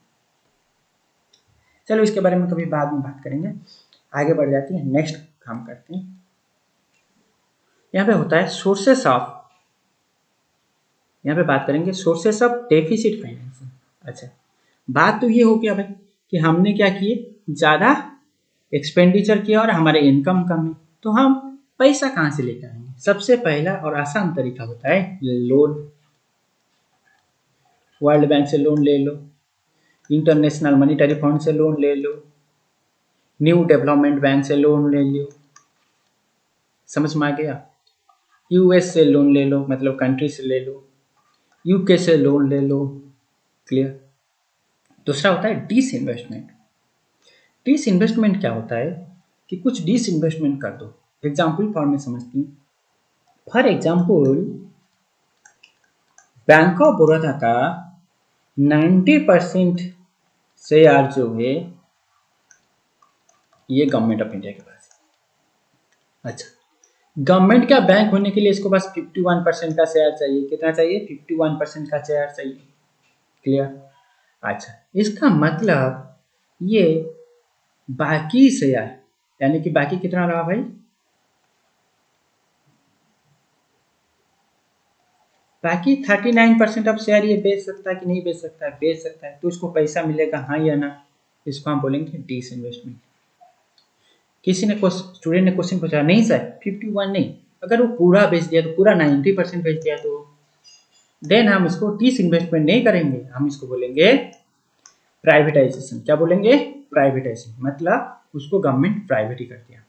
Speaker 1: चलो इसके बारे में कभी बाद में बात करेंगे, आगे बढ़ जाती है, नेक्स्ट काम करते हैं। यहाँ पे होता है सोर्सेस ऑफ, यहाँ पे बात करेंगे सोर्सेस ऑफ डेफिसिट फाइनेंसिंग। अच्छा, बात तो ये हो गया भाई कि हमने क्या किए, ज्यादा एक्सपेंडिचर किया और हमारे इनकम कम है, तो हम पैसा कहाँ से लेकर आएंगे? सबसे पहला और आसान तरीका होता है लोन। वर्ल्ड बैंक से लोन ले लो, इंटरनेशनल मॉनिटरी फंड से लोन ले लो, न्यू डेवलपमेंट बैंक से लोन ले लो। समझ में आ गया? यूएस से लोन ले लो, मतलब कंट्री से ले लो, यूके से लोन ले लो। क्लियर? दूसरा होता है डिस इन्वेस्टमेंट। डिस इन्वेस्टमेंट क्या होता है कि कुछ डिस इन्वेस्टमेंट कर दो। एग्जाम्पल फॉर्म में समझती हूँ। For example, bank of Baroda का 90% शेयर जो है ये गवर्नमेंट ऑफ इंडिया के पास है। अच्छा, गवर्नमेंट का बैंक होने के लिए इसको बस 51% का शेयर चाहिए। कितना चाहिए? 51% का शेयर चाहिए। क्लियर? अच्छा, इसका मतलब ये बाकी शेयर, यानी कि बाकी कितना रहा भाई? बाकी 39% ऑफ शेयर ये बेच सकता है कि नहीं बेच सकता है? बेच सकता है, तो उसको पैसा मिलेगा, हाँ या ना? इसको हम बोलेंगे डिस इन्वेस्टमेंट। किसी ने स्टूडेंट ने क्वेश्चन पूछा, नहीं सर 51 नहीं, अगर वो पूरा बेच दिया तो, पूरा 90% बेच दिया तो देन हम इसको डिस इन्वेस्टमेंट नहीं करेंगे, हम इसको बोलेंगे प्राइवेटाइजेशन। क्या बोलेंगे? प्राइवेटाइजेशन, मतलब उसको गवर्नमेंट प्राइवेट ही कर दिया।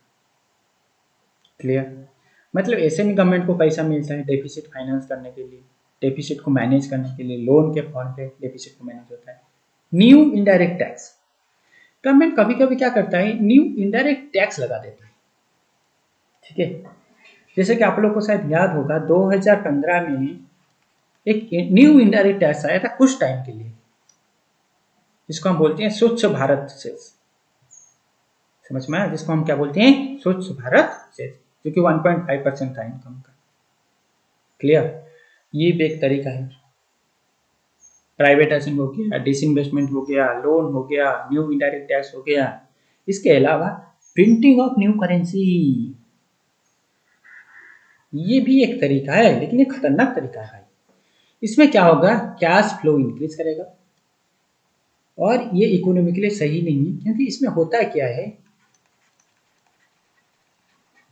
Speaker 1: क्लियर? मतलब ऐसे में गवर्नमेंट को पैसा मिलता है डेफिसिट फाइनेंस करने के लिए, डेफिसिट को मैनेज करने के लिए, लोन के फॉर्म पे डेफिसिट को मैनेज होता है। न्यू इनडायरेक्ट टैक्स, गवर्नमेंट कभी कभी क्या करता है, न्यू इनडायरेक्ट टैक्स लगा देता है। ठीक है, जैसे कि आप लोग को शायद याद होगा 2015 में एक न्यू इनडायरेक्ट टैक्स आया था कुछ टाइम के लिए, जिसको हम बोलते हैं स्वच्छ भारत सेस। समझ में आया? जिसको हम क्या बोलते हैं? स्वच्छ भारत सेस, जो कि 1.5% था इनकम का। क्लियर? ये भी एक तरीका है। प्राइवेटाइजेशन हो गया, डिसइन्वेस्टमेंट हो गया, लोन हो गया, न्यू इनडायरेक्ट टैक्स हो गया। इसके अलावा प्रिंटिंग ऑफ न्यू करेंसी, ये भी एक तरीका है, लेकिन ये खतरनाक तरीका है। इसमें क्या होगा? कैश फ्लो इंक्रीज करेगा, और ये इकोनॉमी के लिए सही नहीं है, क्योंकि इसमें होता क्या है,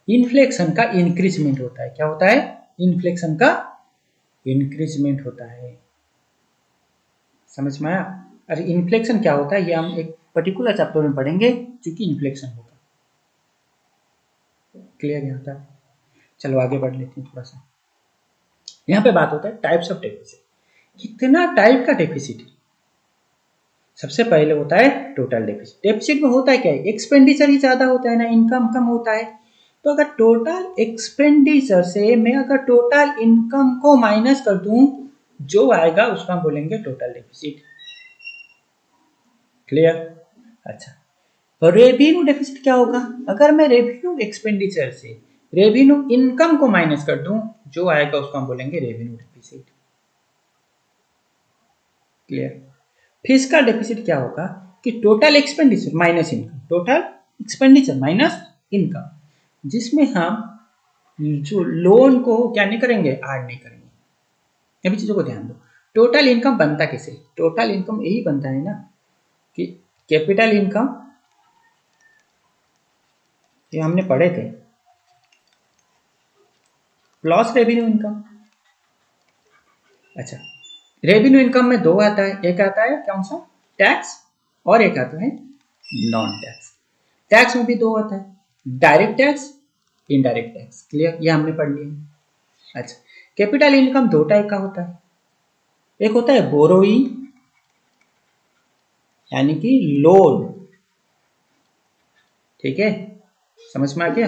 Speaker 1: इन्फ्लेक्शन का इंक्रीजमेंट होता है। क्या होता है? इन्फ्लेक्शन का इंक्रीजमेंट होता है। समझ में आया? अरे इन्फ्लेक्शन क्या होता है ये हम एक पर्टिकुलर चैप्टर में पढ़ेंगे, क्योंकि इन्फ्लेक्शन होगा। क्लियर यहाँ तक? चलो आगे बढ़ लेते हैं थोड़ा सा। यहाँ पे बात होता है टाइप्स ऑफ डेफिसिट। कितना टाइप का डेफिसिट है? सबसे पहले होता है टोटल डेफिसिट। डेफिसिट में होता है क्या है? एक्सपेंडिचर ही ज्यादा होता है ना, इनकम कम होता है। तो अगर टोटल एक्सपेंडिचर से मैं अगर टोटल इनकम को माइनस कर दूं, जो आएगा उसका हम बोलेंगे टोटल डेफिसिट। क्लियर? अच्छा, तो रेवेन्यू डेफिसिट क्या होगा? अगर मैं रेवेन्यू एक्सपेंडिचर से रेवेन्यू इनकम को माइनस कर दूं, जो आएगा उसको हम बोलेंगे revenue deficit. Clear? Fiscal deficit क्या होगा कि total expenditure minus income, total expenditure minus income, जिसमें हम जो लोन को क्या नहीं करेंगे, ऐड नहीं करेंगे। अभी चीजों को ध्यान दो। टोटल इनकम बनता कैसे? टोटल इनकम यही बनता है ना कि कैपिटल इनकम, ये हमने पढ़े थे, प्लस रेवेन्यू इनकम। अच्छा, रेवेन्यू इनकम में दो आता है, एक आता है कौन सा? टैक्स, और एक आता है नॉन टैक्स। टैक्स में भी दो आता है, direct tax, indirect tax. Clear? ये हमने पढ़ लिया। अच्छा, कैपिटल इनकम दो टाइप का होता है। एक होता है बोरोइंग, यानी कि लोन। ठीक है, समझ में आ गया?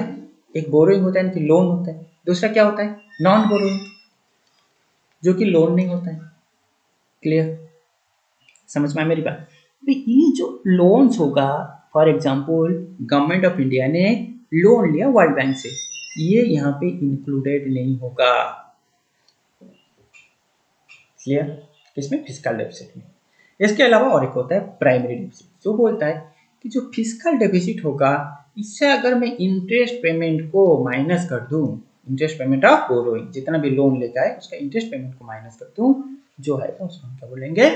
Speaker 1: एक बोरोइंग होता है यानी कि लोन होता है। दूसरा क्या होता है? नॉन बोरोइंग, जो कि लोन नहीं होता है। क्लियर? समझ में आया मेरी बात? ये जो लोन्स होगा, for example government of India ने लोन लिया वर्ल्ड बैंक से, ये यहाँ पे इंक्लूडेड नहीं होगा। क्लियर? किसमें? फिस्कल डेफिसिट में। इसके अलावा और एक होता है प्राइमरी डेफिसिट, जो बोलता है कि जो फिस्कल डेफिसिट होगा, इससे अगर मैं इंटरेस्ट पेमेंट को माइनस कर दूं, इंटरेस्ट पेमेंट ऑफ बोरोइंग, जितना भी लोन लेता है उसका इंटरेस्ट पेमेंट को माइनस कर दूं, जो है तो उसको हम क्या बोलेंगे?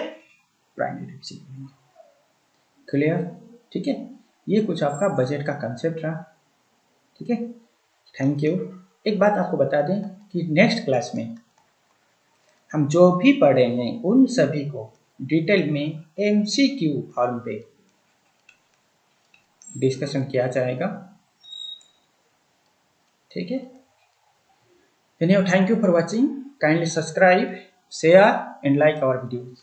Speaker 1: प्राइमरी डेफिसिट बोलेंगे। क्लियर? ठीक है, ये कुछ आपका बजट का कंसेप्ट रहा। ठीक है, थैंक यू। एक बात आपको बता दें कि नेक्स्ट क्लास में हम जो भी पढ़ेंगे उन सभी को डिटेल में एमसीक्यू फॉर्म पे डिस्कशन किया जाएगा। ठीक है, thank you for watching. Kindly subscribe, share and like our videos.